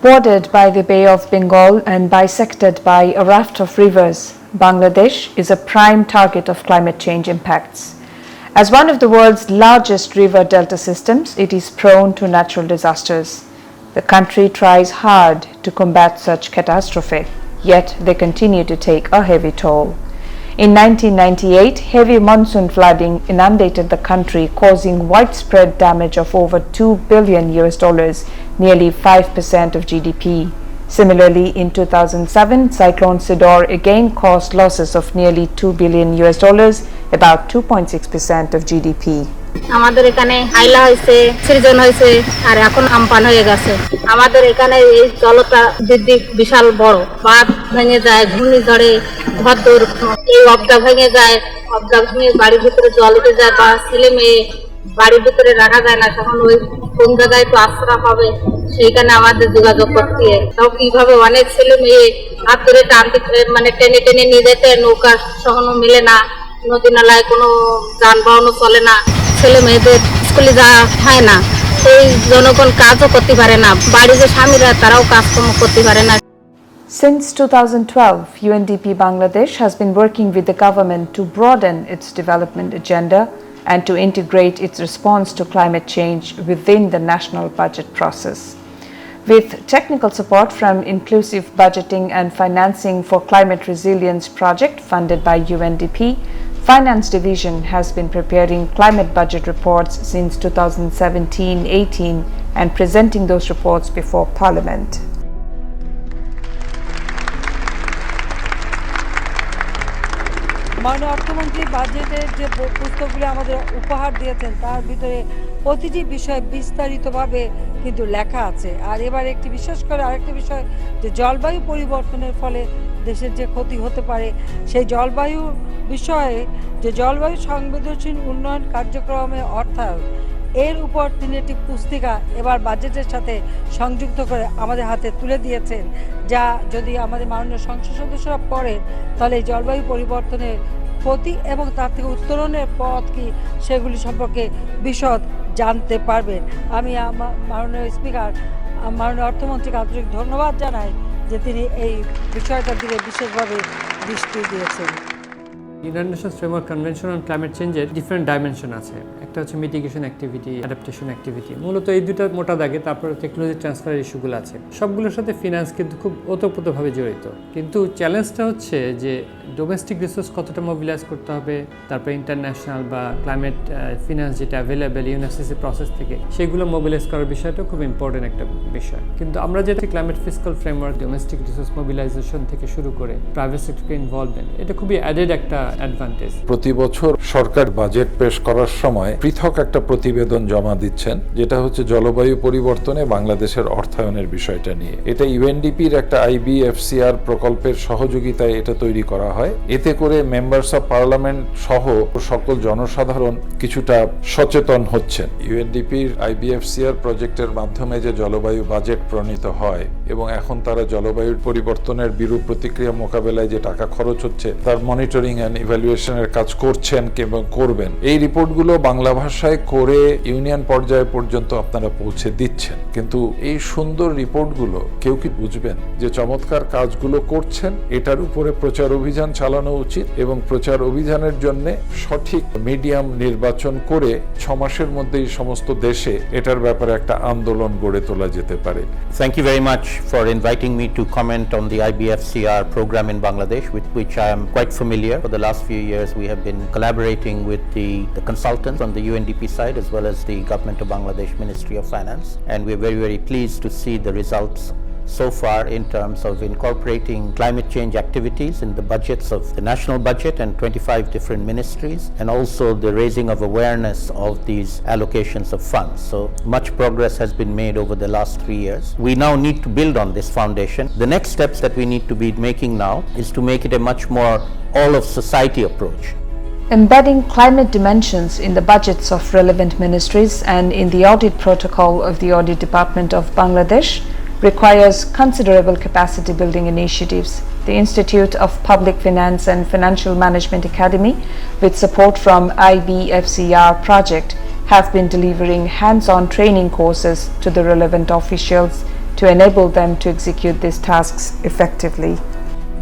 Bordered by the Bay of Bengal and bisected by a raft of rivers, Bangladesh is a prime target of climate change impacts. As one of the world's largest river delta systems, it is prone to natural disasters. The country tries hard to combat such catastrophe, yet they continue to take a heavy toll. In 1998, heavy monsoon flooding inundated the country, causing widespread damage of over $2 billion, nearly 5% of GDP. Similarly, in 2007, Cyclone Sidor again caused losses of nearly $2 billion, about 2.6% of GDP. আমাদের এখানে আইলা হয়েছে, সৃজন হয়েছে, আর এখন আমপান হয়ে গেছে। আমাদের এখানে এই জলটা বৃদ্ধি বিশাল বড়, বাঁধ ভেঙে যায়, ঘূর্ণিঝড়ে ঘরদোর এই অবদা ভেঙে যায়, অবদা ভেঙে বাড়ির ভিতরে জল উঠে যায়, বা ছেলে মেয়ে বাড়ির ভিতরে রাখা যায় না, তখন ওই কোন জায়গায় তো আশ্রয় হবে সেইখানে আমাদের যোগাযোগ করতে হয়। তাও কিভাবে অনেক ছেলে মেয়ে হাত ধরে টানতে মানে টেনে টেনে নিয়ে যেতে, নৌকা সহনও মিলে না, নদী নালায় কোনো যানবাহনও চলে না, ছেলে মেয়েদের স্কুলে যাওয়া হয় না, এই জনগণ কাজও করতে পারে না, বাড়ির যে স্বামীরা তারাও কাজকর্ম করতে পারে না। Since 2012, UNDP Bangladesh has been working with the government to broaden its development agenda and to integrate its response to climate change within the national budget process. With technical support from Inclusive Budgeting and Financing for Climate Resilience project funded by UNDP, Finance Division has been preparing climate budget reports since 2017-18 and presenting those reports before Parliament. মাননীয় অর্থমন্ত্রী বাজেটের যে পুস্তকগুলি আমাদের উপহার দিয়েছেন তার ভিতরে প্রতিটি বিষয় বিস্তারিতভাবে কিন্তু লেখা আছে। আর এবার একটি বিশেষ করে আরেকটি বিষয় যে জলবায়ু পরিবর্তনের ফলে দেশের যে ক্ষতি হতে পারে সেই জলবায়ু বিষয়ে যে জলবায়ু সংবেদনশীল উন্নয়ন কার্যক্রমে অর্থায়ন এর উপর তিনি একটি পুস্তিকা এবার বাজেটের সাথে সংযুক্ত করে আমাদের হাতে তুলে দিয়েছেন, যা যদি আমাদের মাননীয় সংসদ সদস্যরা পড়েন তাহলে এই জলবায়ু পরিবর্তনের ক্ষতি এবং তার থেকে উত্তরণের পথ কি সেগুলি সম্পর্কে বিশদ জানতে পারবেন। আমি মাননীয় স্পিকার মাননীয় অর্থমন্ত্রীকে আন্তরিক ধন্যবাদ জানাই যে তিনি এই বিষয়টার দিকে বিশেষভাবে দৃষ্টি দিয়েছেন। United Nations framework convention on climate চেঞ্জের ডিফারেন্ট ডাইমেনশন আছে। একটা হচ্ছে মিটিগেশন অ্যাক্টিভিটি, অ্যাডাপ্টেশন অ্যাক্টিভিটি, মূলত এই দুটো মোটা দাগে। তারপরে টেকনোলজি ট্রান্সফারের ইস্যুগুলো আছে। সবগুলোর সাথে ফিনান্স কিন্তু খুব ওতপ্রোতভাবে জড়িত। কিন্তু চ্যালেঞ্জটা হচ্ছে যে ডোমেস্টিক রিসোর্স কতটা মোবিলাইজ করতে হবে, তারপরে ইন্টারন্যাশনাল বা ক্লাইমেট ফিনান্স যেটা অ্যাভেলেবেল ইউএনএফসিসি প্রসেস থেকে সেগুলো মোবিলাইজ করার বিষয়টা খুব ইম্পর্টেন্ট একটা বিষয়। কিন্তু আমরা যেটা climate fiscal framework, domestic resource mobilisation থেকে শুরু করে প্রাইভেট সেক্টরকে ইনভলভমেন্ট, এটা খুবই অ্যাডেড একটা অ্যাডভান্টেজ। প্রতি বছর সরকার বাজেট পেশ করার সময় পৃথক একটা প্রতিবেদন জমা দিচ্ছেন, যেটা হচ্ছে জলবায়ু পরিবর্তনে বাংলাদেশের অর্থায়নের বিষয়টা নিয়ে। এটা ইউএনডিপির একটা আইবিএফসিআর প্রকল্পের সহযোগিতায় এটা তৈরি করা হয়। এতে করে মেম্বার্স অফ পার্লামেন্ট সহ সকল জনসাধারণ কিছুটা সচেতন হচ্ছেন। ইউএনডিপির আইবিএফসিআর প্রজেক্টের মাধ্যমে যে জলবায়ু বাজেট প্রণীত হয় এবং এখন তারা জলবায়ু পরিবর্তনের বিরূপ প্রতিক্রিয়া মোকাবেলায় যে টাকা খরচ হচ্ছে তার মনিটরিং এন্ড ইভ্যালুয়েশনের কাজ করছেন এবং করবেন। এই রিপোর্টগুলো বাংলা ভাষায় করে ইউনিয়ন পর্যায়ে পর্যন্ত আপনারা পৌঁছে দিচ্ছেন। কিন্তু এই সুন্দর রিপোর্টগুলো কেউ কি বুঝবেন যে চমৎকার কাজগুলো করছেন? এটার উপরে প্রচার অভিযান চালানো উচিত এবং প্রচার অভিযানের জন্য সঠিক মিডিয়াম নির্বাচন করে 6 মাসের মধ্যেই সমস্ত দেশে এটার ব্যাপারে একটা আন্দোলন গড়ে তোলা যেতে পারে। Thank you very much for inviting me to comment on the IBFCR program in Bangladesh, with which I am quite familiar. For the last few years, we have been collaborating with the consultants on the UNDP side as well as the Government of Bangladesh Ministry of Finance, and we're very, very pleased to see the results so far in terms of incorporating climate change activities in the budgets of the national budget and 25 different ministries, and also the raising of awareness of these allocations of funds. So much progress has been made over the last 3 years. We now need to build on this foundation. The next steps that we need to be making now is to make it a much more all of society approach. Embedding climate dimensions in the budgets of relevant ministries and in the audit protocol of the Audit Department of Bangladesh requires considerable capacity building initiatives. The Institute of Public Finance and Financial Management Academy, with support from IBFCR project, have been delivering hands-on training courses to the relevant officials to enable them to execute these tasks effectively.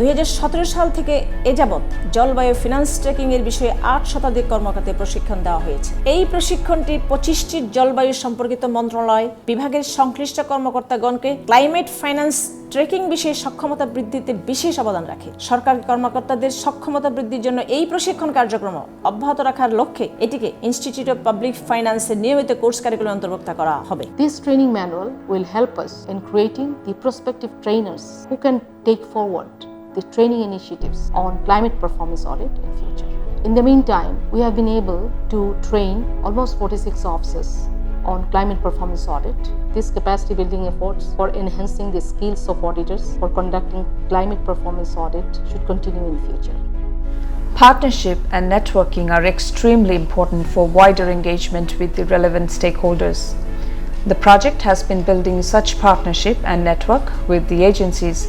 2017 সাল থেকে এ যাবৎ জলবায়ু finance tracking এর বিষয়ে 8 শতাধিক কর্মকর্তাদের প্রশিক্ষণ দেওয়া হয়েছে। এই প্রশিক্ষণটি 25টি জলবায়ু সম্পর্কিত মন্ত্রণালয় বিভাগের সংশ্লিষ্ট কর্মকর্তাগণকে ক্লাইমেট ফাইন্যান্স ট্র্যাকিং বিষয়ে সক্ষমতা বৃদ্ধিতে বিশেষ অবদান রাখে। সরকারি কর্মকর্তাদের সক্ষমতা বৃদ্ধির জন্য এই প্রশিক্ষণ কার্যক্রম অব্যাহত রাখার লক্ষ্যে এটিকে ইনস্টিটিউট অফ পাবলিক ফাইন্যান্সের নিয়মিত কোর্স কারিকুলামে অন্তর্ভুক্ত করা হবে। This training manual will help us in creating the prospective trainers who can take forward the training initiatives on climate performance audit in future. In the meantime, we have been able to train almost 46 officers on climate performance audit. These capacity building efforts for enhancing the skills of auditors for conducting climate performance audit should continue in future. Partnership and networking are extremely important for wider engagement with the relevant stakeholders. The project has been building such partnership and network with the agencies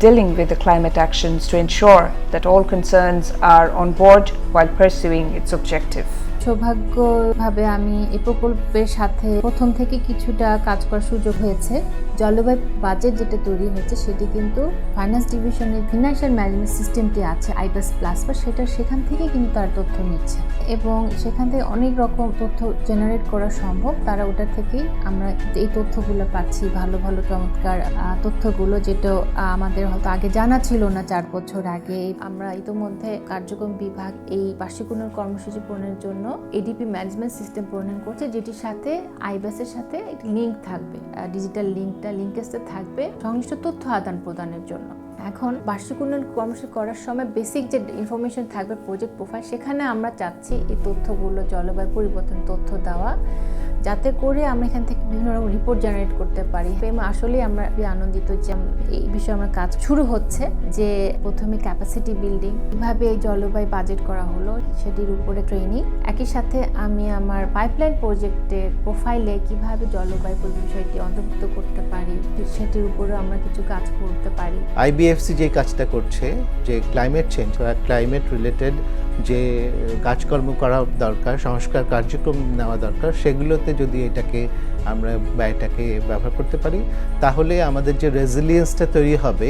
dealing with the climate actions to ensure that all concerns are on board while pursuing its objective. সৌভাগ্যভাবে আমি এই প্রকল্পের সাথে প্রথম থেকে কিছুটা কাজ করার সুযোগ হয়েছে। জলবায়ু বাজেট যেটা তৈরি হয়েছে সেটি কিন্তু ফাইন্যান্স ডিভিশনের ফিনান্সিয়াল ম্যানেজমেন্ট সিস্টেমটি আছে আইবাস প্লাস বা সেখান থেকে কিন্তু তার তথ্য নিচ্ছে এবং সেখান থেকে অনেক রকম তথ্য জেনারেট করা সম্ভব। তারা ওটা থেকেই আমরা এই তথ্যগুলো পাচ্ছি, ভালো ভালো চমৎকার তথ্যগুলো যেটা আমাদের হয়তো আগে জানা ছিল না 4 বছর আগে। আমরা ইতোমধ্যে কার্যক্রম বিভাগ এই বার্ষিক উন্নয়ন কর্মসূচি প্রণয়নের জন্য এডিপি ম্যানেজমেন্ট সিস্টেম প্রণয়ন করছে, যেটির সাথে আইবাসের সাথে একটি লিঙ্ক থাকবে, ডিজিটাল লিঙ্কেজটা থাকবে সংশ্লিষ্ট তথ্য আদান প্রদানের জন্য। এখন বার্ষিক উন্নয়ন কর্মসূচি করার সময় বেসিক যে ইনফরমেশন থাকবে প্রজেক্ট প্রোফাইল, সেখানে আমরা চাচ্ছি এই তথ্যগুলো জলবায়ু পরিবর্তন তথ্য দেওয়া, যাতে করে আমরা এখান থেকে বিভিন্ন রকম রিপোর্ট জেনারেট করতে পারি। আসলেই আমরা আনন্দিত যে এই বিষয়ে আমরা কাজ শুরু হচ্ছে, যে প্রথমে ক্যাপাসিটি বিল্ডিং কিভাবে এই জলবায়ু বাজেট করা হলো সেটির উপরে ট্রেনিং, একই সাথে আমি আমার পাইপলাইন প্রজেক্টের প্রোফাইলে কিভাবে জলবায়ু বিষয়টি অন্তর্ভুক্ত করতে পারি সেটির উপরে আমরা কিছু কাজ করতে পারি। আইবিএফসি যে কাজটা করছে, যে ক্লাইমেট চেঞ্জ বা ক্লাইমেট রিলেটেড যে কাজকর্ম করা দরকার, সংস্কার কার্যক্রম নেওয়া দরকার, সেগুলোতে যদি এটাকে আমরা ব্যয়টাকে ব্যবহার করতে পারি তাহলে আমাদের যে রেজিলিয়েন্সটা তৈরি হবে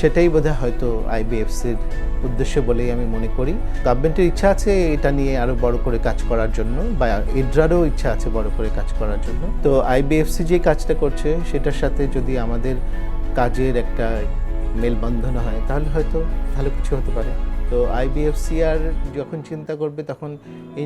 সেটাই বোধহয় হয়তো আইবিএফসির উদ্দেশ্য বলেই আমি মনে করি। গভর্নমেন্টের ইচ্ছা আছে এটা নিয়ে আরও বড় করে কাজ করার জন্য, বা ইডরারও ইচ্ছা আছে বড় করে কাজ করার জন্য। তো আইবিএফসি যে কাজটা করছে সেটার সাথে যদি আমাদের কাজের একটা মেলবন্ধন হয় তাহলে হয়তো ভালো কিছু হতে পারে। তো আইবিএফসিআর যখন চিন্তা করবে তখন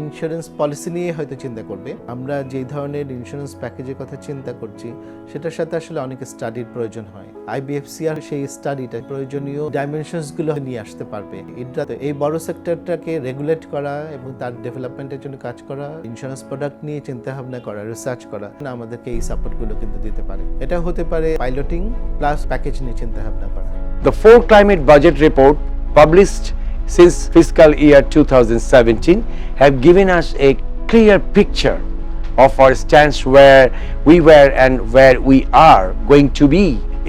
ইন্স্যুরেন্স পলিসি নিয়ে হয়তো চিন্তা করবে। আমরা যে ধরনের ইন্স্যুরেন্স প্যাকেজের কথা চিন্তা করছি সেটার সাথে আসলে অনেক স্টাডির প্রয়োজন হয়। আইবিএফসিআর সেই স্টাডিটা প্রয়োজনীয় ডাইমেনশনসগুলো নিয়ে আসতে পারবে। এটা তো এই বড় সেক্টরটাকে রেগুলেট করা এবং তার ডেভেলপমেন্টের জন্য কাজ করা, ইন্স্যুরেন্স প্রোডাক্ট নিয়ে চিন্তা ভাবনা করা, রিসার্চ করা আমাদেরকে এই সাপোর্টগুলো কিন্তু দিতে পারে। এটা হতে পারে পাইলটিং প্লাস প্যাকেজ নিয়ে চিন্তা ভাবনা করা। The 4 climate budget report published since fiscal year 2017 have given us a clear picture of our stance, where we were and where we are going to be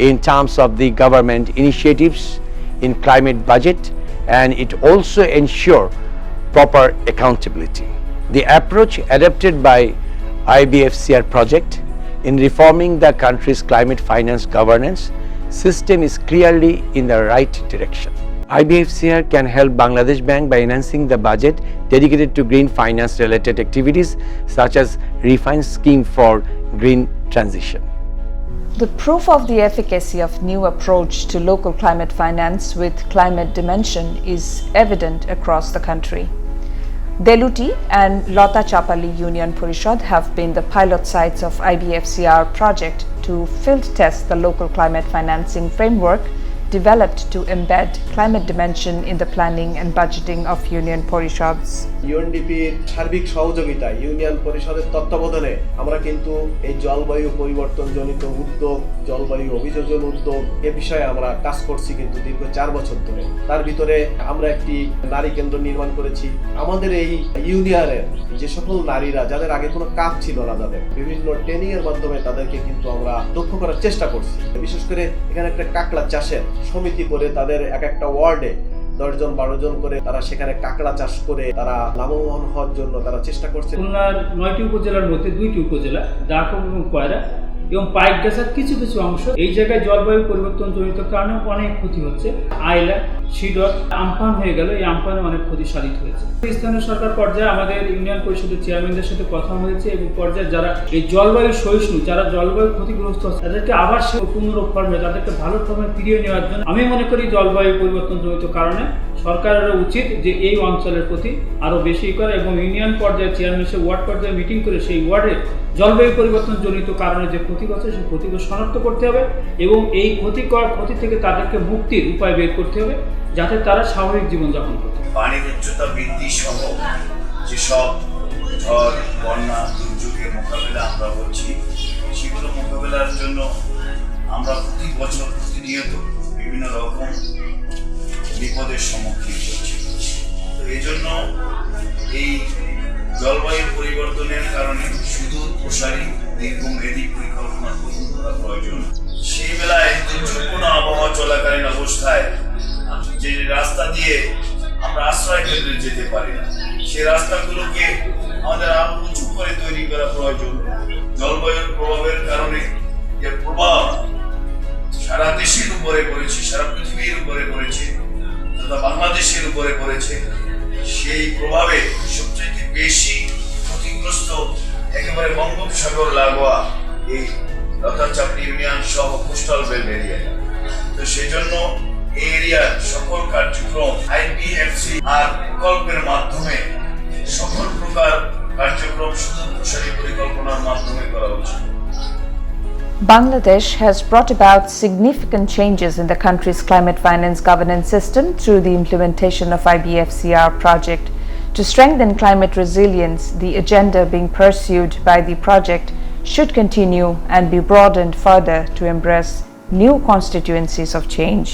in terms of the government initiatives in climate budget, and it also ensure proper accountability. The approach adopted by IBFCR project in reforming the country's climate finance governance system is clearly in the right direction. IBFCR can help Bangladesh Bank by enhancing the budget dedicated to green finance related activities such as refund scheme for green transition. The proof of the efficacy of new approach to local climate finance with climate dimension is evident across the country. Deluti and Lota Chapali Union Parishad have been the pilot sites of IBFCR project to field test the local climate financing framework developed to embed climate dimension in the planning and budgeting of union parishads. ইউএনডিপির সার্বিক সহযোগিতায় union পরিষদের তত্ত্বাবধানে আমরা কিন্তু এই জলবায়ু পরিবর্তনজনিত উদ্যোগ, জলবায়ু অভিযোজন উদ্যোগ এ বিষয়ে আমরা কাজ করছি কিন্তু দীর্ঘ 4 বছর ধরে। তার ভিতরে আমরা একটি নারী কেন্দ্র নির্মাণ করেছি। আমাদের এই ইউনিয়নের যে সকল নারীরা যাদের আগে কোনো কাজ ছিল না, তাদের বিভিন্ন ট্রেনিং এর মাধ্যমে তাদেরকে কিন্তু আমরা দক্ষ করার চেষ্টা করছি। বিশেষ করে এখানে একটা কাঁকড়া চাষের সমিতি করে তাদের একটা ওয়ার্ডে 10 জন 12 জন করে তারা সেখানে কাঁকড়া চাষ করে তারা লাভবান হওয়ার জন্য তারা চেষ্টা করছে। খুলনার 9টি উপজেলার মধ্যে 2টি উপজেলা দারকুম এবং কয়রা এবং পাইপ গাছের কিছু কিছু অংশ এই জায়গায় জলবায়ু পরিবর্তন জনিত কারণে অনেক ক্ষতি হচ্ছে। আইলা, সিডর, আমফান হয়ে গেল, এই আমফানে অনেক ক্ষতি সাধিত হয়েছে। স্থানীয় সরকার পর্যায়ে আমাদের ইউনিয়ন পরিষদের চেয়ারম্যানদের সাথে কথা হয়েছে এবং পর্যায়ে যারা এই জলবায়ু সহিষ্ণু, যারা জলবায়ু ক্ষতিগ্রস্ত আছে তাদেরকে আবার সে পুনরুৎপাদনে, তাদেরকে ভালো ফর্মে ফিরিয়ে নেওয়ার জন্য আমি মনে করি জলবায়ু পরিবর্তন জনিত কারণে সরকারের উচিত যে এই অঞ্চলের প্রতি আরো বেশি করে এবং ইউনিয়ন পর্যায়ে চেয়ারম্যান সে ওয়ার্ড পর্যায়ে মিটিং করে সেই ওয়ার্ডে জলবায়ু পরিবর্তন জনিত কারণে যে ক্ষতি করছে সেই ক্ষতিকে শনাক্ত করতে হবে এবং এই ক্ষতি থেকে তাদেরকে মুক্তির উপায় বের করতে হবে যাতে তারা স্বাভাবিক জীবনযাপন করতে পারে। পানির উচ্চতা বৃদ্ধি সহ যেসব ঝড়, বন্যা, দুর্যোগের মোকাবিলা আমরা করছি সেগুলো মোকাবিলার জন্য আমরা প্রতি বছর প্রতিনিয়ত বিভিন্ন রকম বিপদের সম্মুখীন করছি। তো এই জন্য এই জলবায়ু পরিবর্তনের কারণে শুধু প্রসারী দীর্ঘমেয়াদী পরিকল্পনা গ্রহণ করা প্রয়োজন। সেই বেলায় দুর্যোগপূর্ণ আবহাওয়া চলাকালীন অবস্থায় যে রাস্তা দিয়ে আমরা আশ্রয় কেন্দ্রে যেতে পারি না, সেই রাস্তাগুলোকে আমাদের আরো উঁচু করে তৈরি করা প্রয়োজন। জলবায়ুর প্রভাবের কারণে যে প্রভাব সারা দেশের উপরে পড়েছে, সারা পৃথিবীর উপরে পড়েছে তথা বাংলাদেশের উপরে পড়েছে, সেই প্রভাবে সবচেয়ে বেশি ক্ষতিগ্রস্ত একেবারে বঙ্গোপসাগর লাগোয়া এই লতাচাপড়ি ইউনিয়ন সহ কোস্টাল বেল্ট এরিয়া। তো সেজন্য এই এরিয়ার সকল কার্যক্রম আইবিএফসি আর প্রকল্পের মাধ্যমে সকল প্রকার কার্যক্রম শুধু প্রসারী পরিকল্পনার মাধ্যমে করা উচিত। Bangladesh has brought about significant changes in the country's climate finance governance system through the implementation of IBFCR project. To strengthen climate resilience, the agenda being pursued by the project should continue and be broadened further to embrace new constituencies of change.